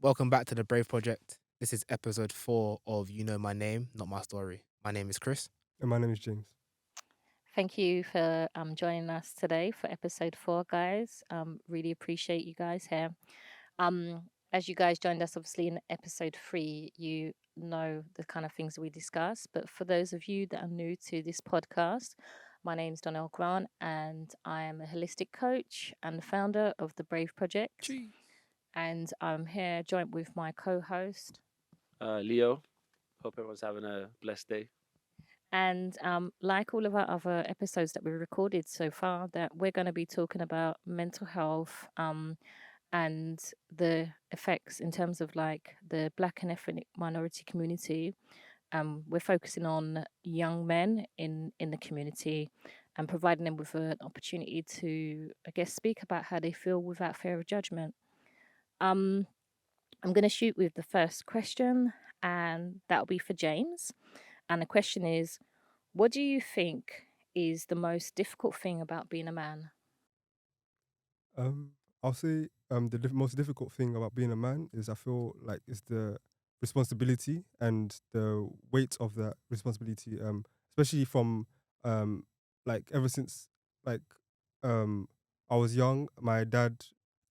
Welcome back to the Brave Project. This is episode 4 of You Know My Name, Not My Story. My name is Chris. And my name is James. Thank you for joining us today for episode 4, guys. Really appreciate you guys here. As you guys joined us, obviously, in episode 3, you know the kind of things we discuss. But for those of you that are new to this podcast, my name is Donnell Grant, and I am a holistic coach and the founder of the Brave Project. Cheese. And I'm here joined with my co host. Leo. Hope everyone's having a blessed day. And like all of our other episodes that we recorded so far, that we're going to be talking about mental health and the effects in terms of like the Black and ethnic minority community. We're focusing on young men in the community and providing them with an opportunity to, I guess, speak about how they feel without fear of judgment. Um, I'm going to shoot with the first question, and that'll be for James. And the question is, what do you think is the most difficult thing about being a man? I'll say the most difficult thing about being a man is I feel like it's the responsibility and the weight of that responsibility. Especially from um, like ever since like um, I was young, my dad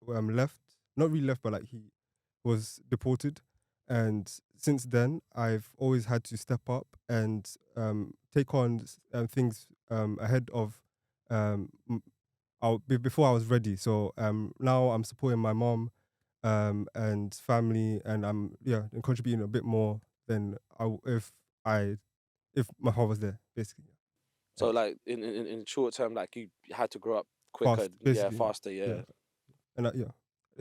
left, not really left, but like he was deported, and since then I've always had to step up and take on things ahead of um, before I was ready. So now I'm supporting my mom and family, and I'm and contributing a bit more than I if my father was there, basically. So, And like in short term, like you had to grow up quicker, fast, yeah, basically, faster, yeah, yeah. and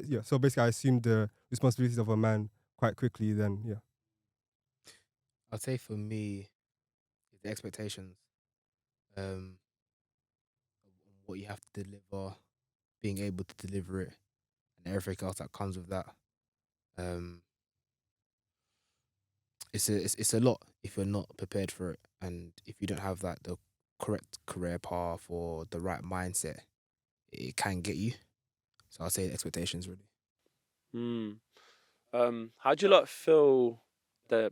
yeah. So basically, I assumed the responsibilities of a man quite quickly. Then I'd say for me, the expectations, um, what you have to deliver, being able to deliver it, and everything else that comes with that. Um, it's a lot if you're not prepared for it, and if you don't have like the correct career path or the right mindset, it can get you. So I'll say expectations really. Hmm. How do you lot feel the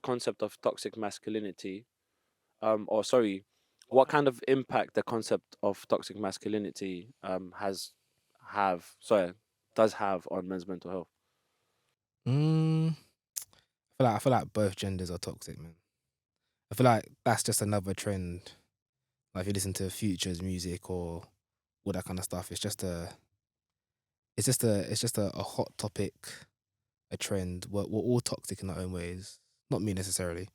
concept of toxic masculinity? Or sorry, what kind of impact the concept of toxic masculinity has have sorry does have on men's mental health? Mm, I feel like both genders are toxic, man. I feel like that's just another trend. Like if you listen to Future's music or all that kind of stuff, it's just a hot topic, a trend. We're all toxic in our own ways. Not me necessarily,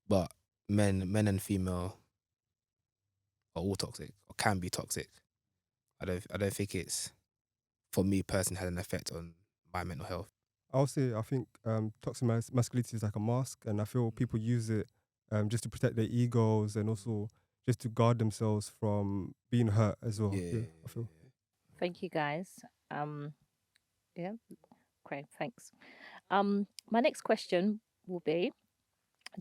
but men and female are all toxic or can be toxic. I don't think it's for me personally had an effect on my mental health. I'll say I think toxic masculinity is like a mask, and I feel people use it just to protect their egos and also just to guard themselves from being hurt as well. Yeah. Yeah, I feel. Thank you, guys. Yeah, great, thanks. My next question will be,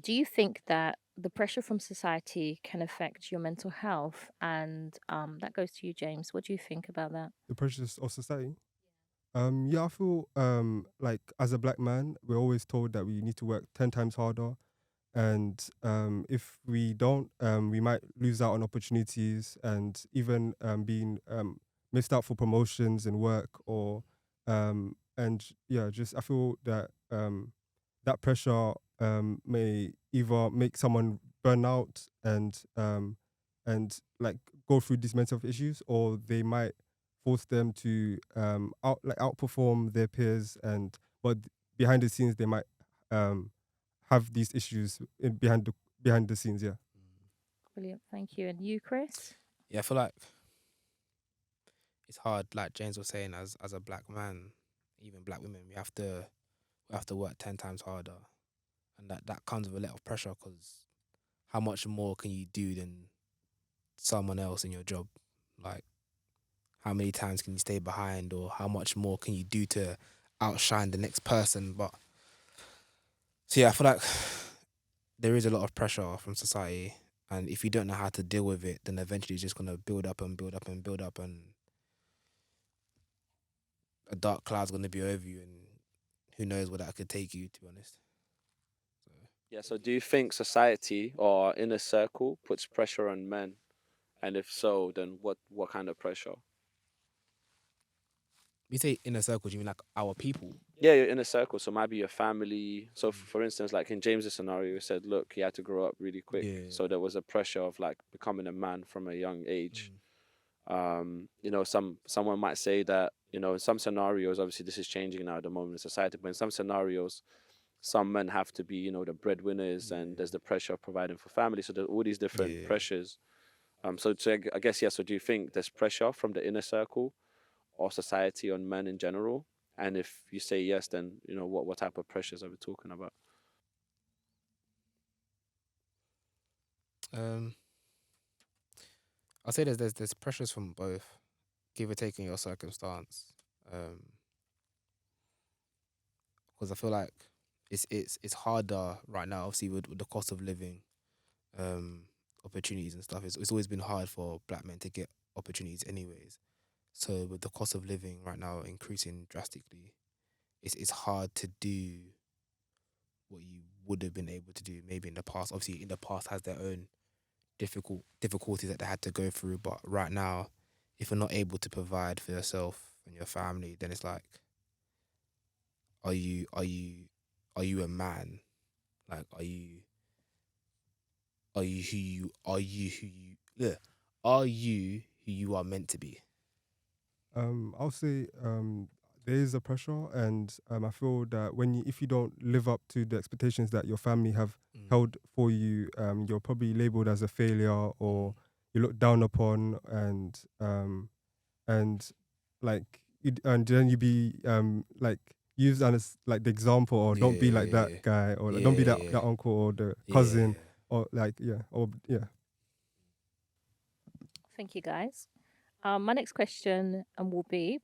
do you think that the pressure from society can affect your mental health? And that goes to you, James. What do you think about that? The pressures of society. Yeah, I feel like as a black man, we're always told that we need to work 10 times harder, and if we don't, we might lose out on opportunities and even being missed out for promotions in work or and yeah, just I feel that that pressure may either make someone burn out and like go through these mental health issues, or they might force them to outperform their peers, and but behind the scenes they might um have these issues behind the scenes. Yeah. Brilliant, thank you. And you, Chris? Yeah, I feel like it's hard. Like James was saying, as a black man, even black women, we have to work 10 times harder, and that comes with a lot of pressure because how much more can you do than someone else in your job? Like how many times can you stay behind, or how much more can you do to outshine the next person? But so yeah, I feel like there is a lot of pressure from society, and if you don't know how to deal with it, then eventually it's just gonna build up and build up and build up, and a dark cloud's gonna be over you, and who knows where that could take you, to be honest. So Yeah. So do you think society or our inner circle puts pressure on men? And if so, then what kind of pressure? we say inner circle, do you mean like our people? Yeah, your inner circle. So maybe your family. So Mm. for instance, like in James's scenario, he said, look, he had to grow up really quick. Yeah. So there was a pressure of like becoming a man from a young age. Mm. Someone might say that, in some scenarios, obviously this is changing now at the moment in society, but in some scenarios, some men have to be, the breadwinners, and there's the pressure of providing for family. So there's all these different Yeah. pressures. So I guess, yeah. So do you think there's pressure from the inner circle or society on men in general? And if you say yes, then what type of pressures are we talking about? Um, I'll say there's pressures from both, give or take in your circumstance. Because I feel like it's harder right now, obviously with the cost of living, um, opportunities and stuff. It's always been hard for black men to get opportunities, anyways. So with the cost of living right now increasing drastically, it's hard to do what you would have been able to do maybe in the past. Obviously, in the past has their own difficulties that they had to go through, but right now, if you're not able to provide for yourself and your family, then it's like, are you are you are you a man? Like, are you who you are meant to be? I'll say there is a pressure, and I feel that if you don't live up to the expectations that your family have Mm. held for you, you're probably labeled as a failure, or you look down upon, and like and then you be like used as like the example, or don't be like that Yeah, guy, or like, don't be yeah, that yeah, uncle or the yeah. cousin, or like Thank you, guys. My next question will be,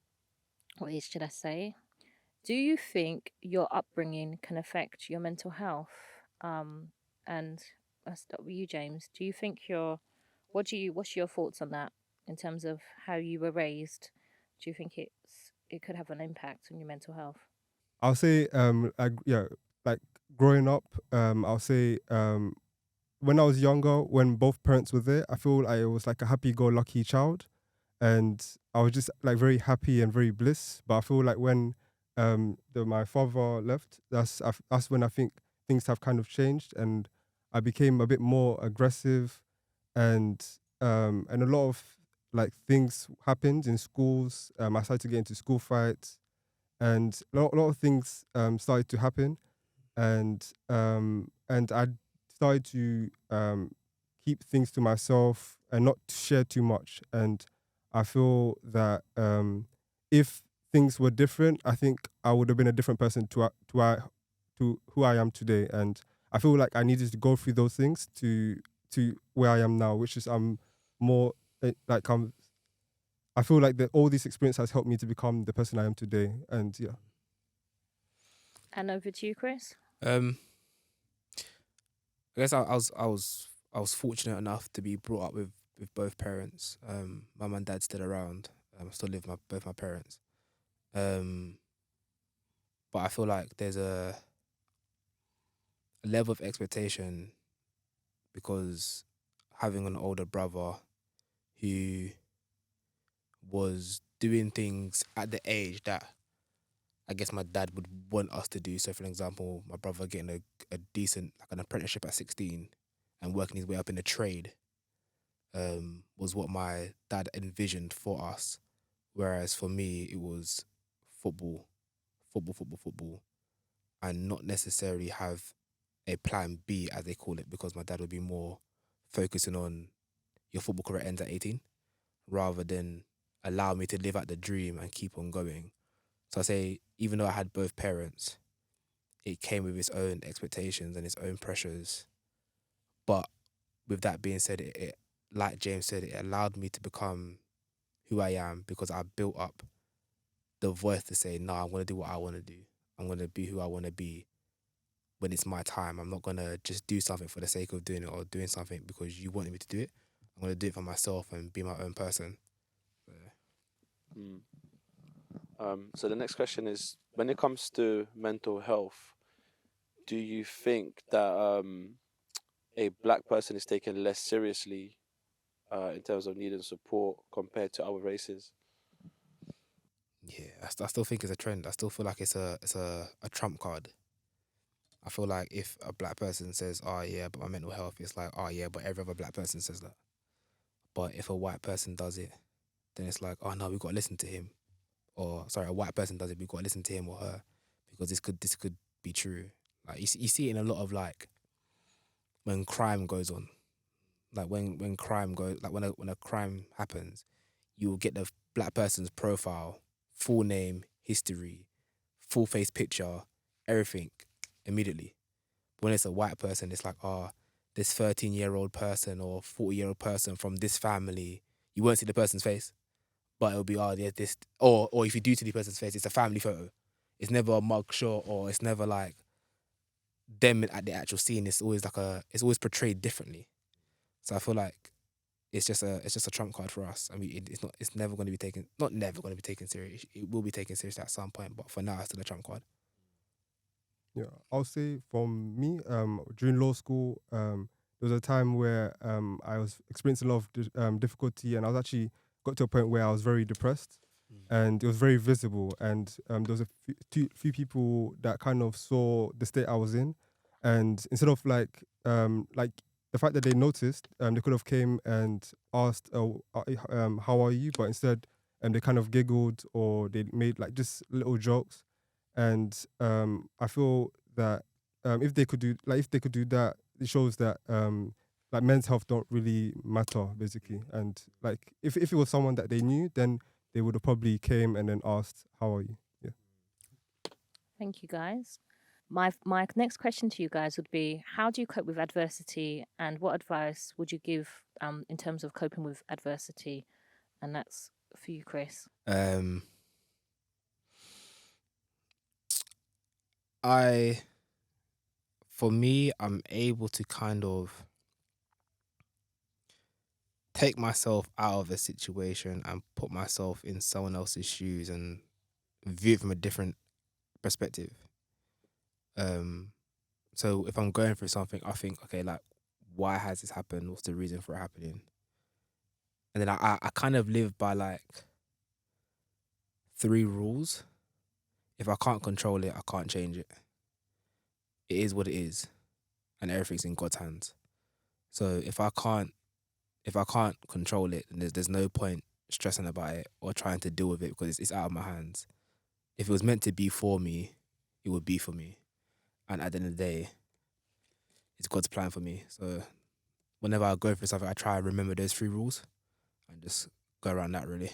what is, should I say? Do you think your upbringing can affect your mental health? And I'll start with you, James. Do you think what's your thoughts on that in terms of how you were raised? Do you think it could have an impact on your mental health? I'll say like growing up, I'll say when I was younger, when both parents were there, I feel like I was like a happy-go-lucky child, and I was just like very happy and very bliss. But I feel like when my father left, that's when I think things have kind of changed, and I became a bit more aggressive, and a lot of like things happened in schools. I started to get into school fights, and a lot of things started to happen, and I started to keep things to myself and not share too much. And I feel that if things were different, I think I would have been a different person to who I am today. And I feel like I needed to go through those things to where I am now, which is I'm more like I feel like that all this experience has helped me to become the person I am today. And yeah. And over to you, Chris. Um, I guess I was fortunate enough to be brought up with both parents. Mum and dad still around. I still live with both my parents. Um, but I feel like there's a level of expectation because having an older brother who was doing things at the age that I guess my dad would want us to do. So, for example, my brother getting a decent, like an apprenticeship at 16 and working his way up in the trade was what my dad envisioned for us. Whereas for me, it was football, football, and not necessarily have a plan B, as they call it, because my dad would be more focusing on your football career ends at 18 rather than allow me to live out the dream and keep on going. So I say, even though I had both parents, it came with its own expectations and its own pressures. But with that being said, it like James said, it allowed me to become who I am because I built up the voice to say, no, I'm going to do what I want to do. I'm going to be who I want to be when it's my time. I'm not going to just do something for the sake of doing it or doing something because you wanted me to do it. I'm going to do it for myself and be my own person. Mm. So the next question is: when it comes to mental health, do you think that a black person is taken less seriously in terms of needing support compared to other races? Yeah, I still think it's a trend. I still feel like it's a trump card. I feel like if a black person says, "Oh yeah, but my mental health," it's like, "Oh yeah, but every other black person says that." But if a white person does it, then it's like, "Oh no, we got to listen to him." Or sorry, a white person does it, we got to listen to him or her because this could be true. Like you see it in a lot of like when crime goes on, like when crime goes, like when a crime happens, you will get the black person's profile, full name, history, full face picture, everything immediately. When it's a white person, it's like, oh, this 13-year-old person or 40-year-old person from this family, you won't see the person's face, but it'll be, oh, there's this, or if you do see the person's face, it's a family photo. It's never a mug shot, or it's never like them at the actual scene. It's always it's always portrayed differently. So I feel like it's just a trump card for us. I mean, it's never going to be taken, not never going to be taken serious. It will be taken serious at some point, but for now, it's still a trump card. Yeah, I'll say from me, during law school, there was a time where I was experiencing a lot of difficulty, and I was actually got to a point where I was very depressed, and it was very visible. And there was a few people that kind of saw the state I was in, and instead of like the fact that they noticed, they could have came and asked, how are you? But instead, they kind of giggled or they made like just little jokes, and I feel that if they could do that, it shows that like men's health don't really matter basically. And like if it was someone that they knew, then they would have probably came and then asked, "How are you?" Yeah. Thank you, guys. My next question to you guys would be: how do you cope with adversity, and what advice would you give in terms of coping with adversity? And that's for you, Chris. I For me, I'm able to kind of take myself out of a situation and put myself in someone else's shoes and view it from a different perspective. So if I'm going through something, I think, okay, like, why has this happened? What's the reason for it happening? And then I kind of live by like 3 rules. If I can't control it, I can't change it. It is what it is, and everything's in God's hands. So if I can't control it, then there's no point stressing about it or trying to deal with it because it's out of my hands. If it was meant to be for me, it would be for me. And at the end of the day, it's God's plan for me. So whenever I go through something, I try and remember those 3 rules and just go around that really.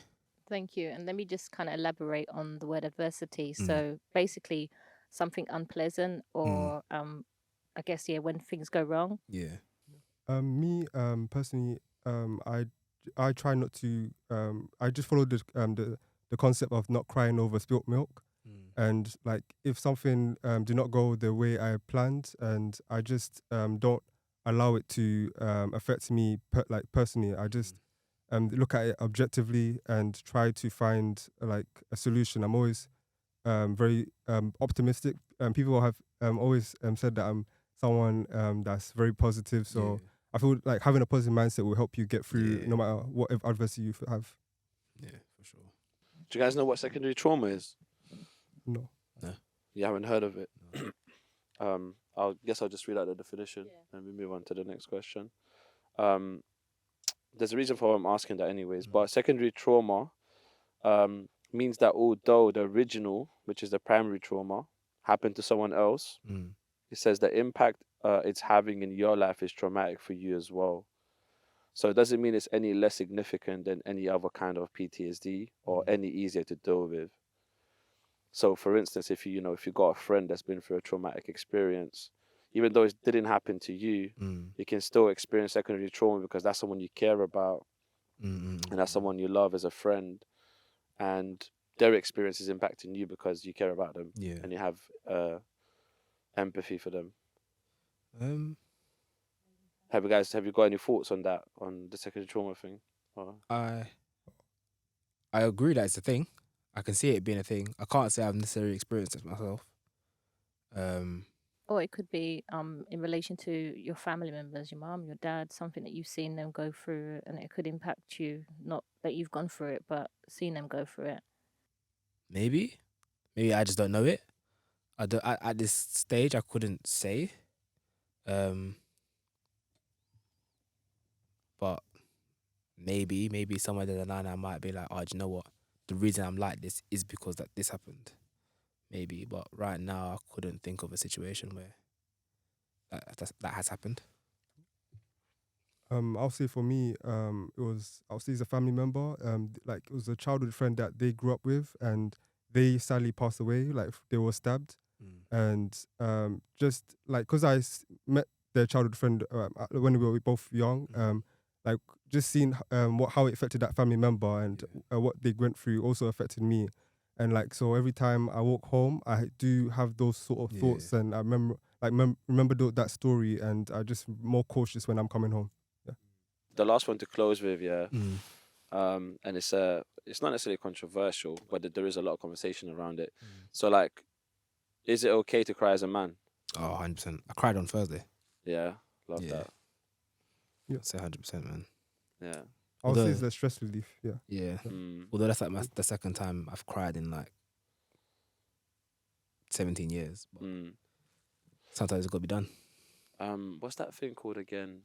Thank you. And let me just kind of elaborate on the word adversity. So basically, something unpleasant, or I guess, yeah, when things go wrong. Yeah. Me personally, I try not to. I just follow the concept of not crying over spilt milk. And like if something do not go the way I planned, and I just don't allow it to affect me personally, I just look at it objectively and try to find like a solution. I'm always very optimistic. People have always said that I'm someone that's very positive. So I feel like having a positive mindset will help you get through no matter what adversity you have. Yeah, for sure. Do you guys know what secondary trauma is? No. You haven't heard of it? I guess I'll just read out the definition and we move on to the next question. There's a reason for why I'm asking that anyways, but secondary trauma means that although the original, which is the primary trauma, happened to someone else, it says the impact it's having in your life is traumatic for you as well. So it doesn't mean it's any less significant than any other kind of PTSD or any easier to deal with. So, for instance, if you got a friend that's been through a traumatic experience, even though it didn't happen to you, you can still experience secondary trauma because that's someone you care about, and that's someone you love as a friend, and their experience is impacting you because you care about them and you have empathy for them. Have you got any thoughts on that, on the secondary trauma thing? I agree that it's a thing. I can see it being a thing. I can't say I've necessarily experienced it myself. Or it could be in relation to your family members, your mom, your dad, something that you've seen them go through, and it could impact you. Not that you've gone through it, but seen them go through it. Maybe I just don't know it. I don't, at this stage I couldn't say. But maybe somewhere down the line I might be like, oh, do you know what? The reason I'm like this is because that this happened. Maybe, but right now I couldn't think of a situation where that has happened. I'll say for me, I'll say it's a family member. Like it was a childhood friend that they grew up with, and they sadly passed away. Like they were stabbed, and just like because met their childhood friend when we were both young, like just seeing how it affected that family member and what they went through also affected me, and like so every time I walk home, I do have those sort of thoughts, and I remember that story, and I'm just more cautious when I'm coming home. The last one to close with, and it's not necessarily controversial, but there is a lot of conversation around it. So like, is it okay to cry as a man? Oh, 100%. I cried on Thursday. Yeah, love that. Yeah, say 100%, man. Yeah, I'll say it's the stress relief. Yeah, yeah. Although that's like the second time I've cried in like 17 years. But sometimes it's got to be done. What's that thing called again?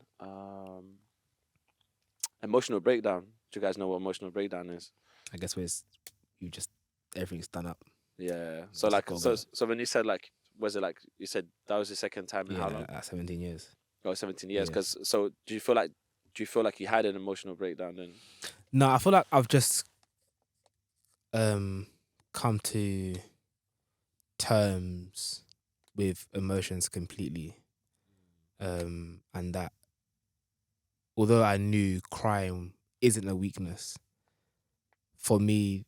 Emotional breakdown. Do you guys know what emotional breakdown is? I guess where everything's done up. Yeah. So like, so when you said like, was it like you said that was the second time in how long? 17 years. Oh, 17 years. Because so do you feel like you had an emotional breakdown then? No, I feel like I've just come to terms with emotions completely, and that although I knew crying isn't a weakness, for me,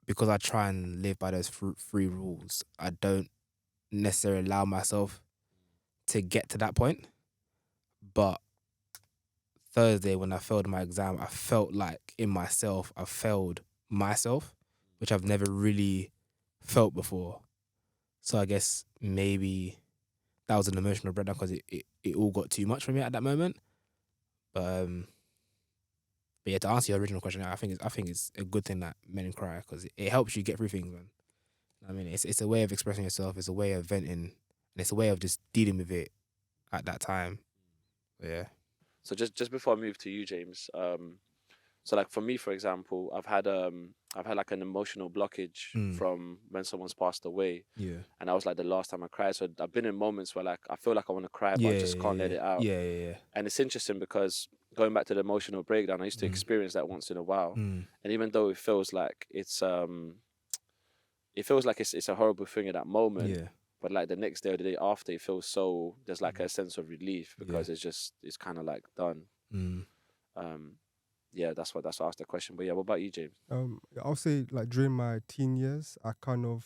because I try and live by those three rules, I don't necessarily allow myself to get to that point. But Thursday, when I failed my exam, I felt like in myself, I failed myself, which I've never really felt before. So I guess maybe that was an emotional breakdown because it all got too much for me at that moment. But yeah, to answer your original question, I think it's a good thing that men cry because it helps you get through things, man. I mean, it's a way of expressing yourself. It's a way of venting, and it's a way of just dealing with it at that time. But yeah. So just before I move to you, James, so like for me, for example, I've had like an emotional blockage from when someone's passed away. Yeah. And that was like the last time I cried. So I've been in moments where like I feel like I want to cry, but I just can't let it out. Yeah. And it's interesting because going back to the emotional breakdown, I used to experience that once in a while. And even though it feels like it's a horrible thing at that moment. Yeah. But like the next day or the day after, it feels there's like a sense of relief because it's kind of like done. Yeah, that's why I asked the question. But yeah, what about you, James? I'll say like during my teen years, I kind of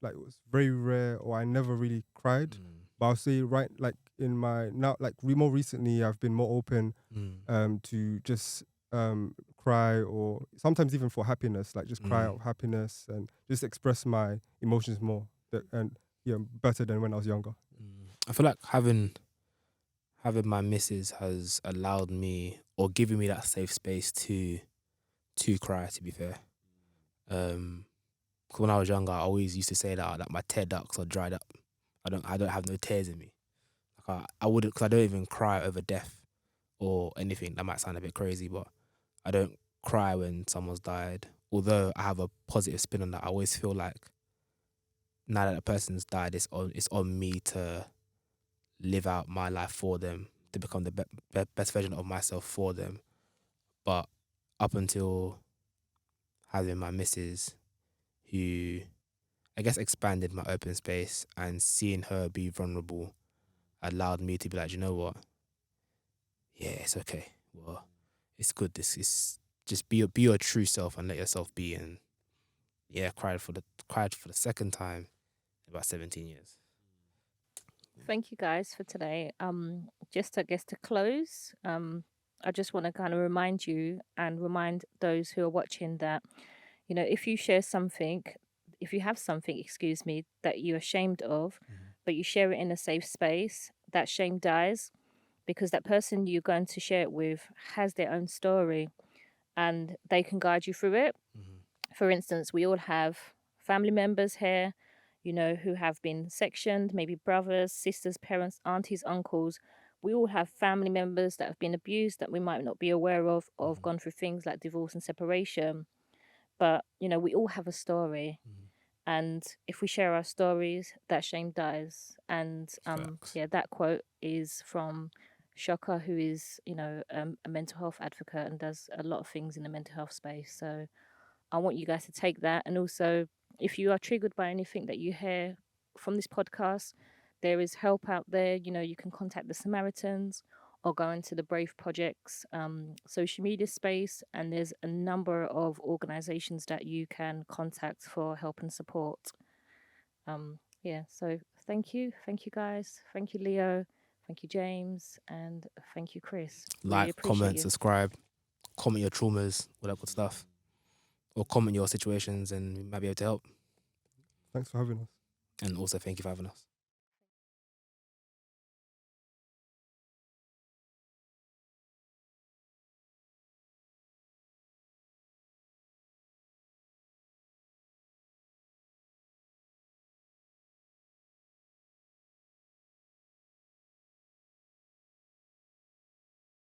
like it was very rare or I never really cried. But I'll say right like in my now like more recently, I've been more open to just cry or sometimes even for happiness, like just cry out of happiness and just express my emotions more and better than when I was younger. I feel like having my missus has allowed me or given me that safe space to cry, to be fair. Cause when I was younger, I always used to say that my tear ducts are dried up. I don't have no tears in me. Like I wouldn't, because I don't even cry over death or anything. That might sound a bit crazy, but I don't cry when someone's died. Although I have a positive spin on that, I always feel like now that a person's died, it's on me to live out my life for them, to become the best version of myself for them. But up until having my missus, who I guess expanded my open space, and seeing her be vulnerable allowed me to be like, you know what? Yeah, it's okay. Well, it's good. This is just be your true self and let yourself be. And yeah, cried for the second time in about 17 years. Thank you guys for today. Just I guess to close, I just want to kind of remind you and remind those who are watching that, You know, if you share something, if you have something, excuse me, that you're ashamed of, but you share it in a safe space, that shame dies because that person you're going to share it with has their own story and they can guide you through it. For instance, we all have family members here, you know, who have been sectioned, maybe brothers, sisters, parents, aunties, uncles. We all have family members that have been abused that we might not be aware of, or have gone through things like divorce and separation. But, you know, we all have a story. And if we share our stories, that shame dies. And Facts. yeah, that quote is from Shaka, who is, you know, a mental health advocate and does a lot of things in the mental health space. So I want you guys to take that. And also, if you are triggered by anything that you hear from this podcast, there is help out there. You know, you can contact the Samaritans or go into the Brave Project's social media space. And there's a number of organizations that you can contact for help and support. Yeah, so thank you. Thank you, guys. Thank you, Leo. Thank you, James. And thank you, Chris. Really Like, appreciate comment, you. subscribe, comment your traumas, all that good stuff. Or comment your situations and we might be able to help. Thanks for having us. And also thank you for having us.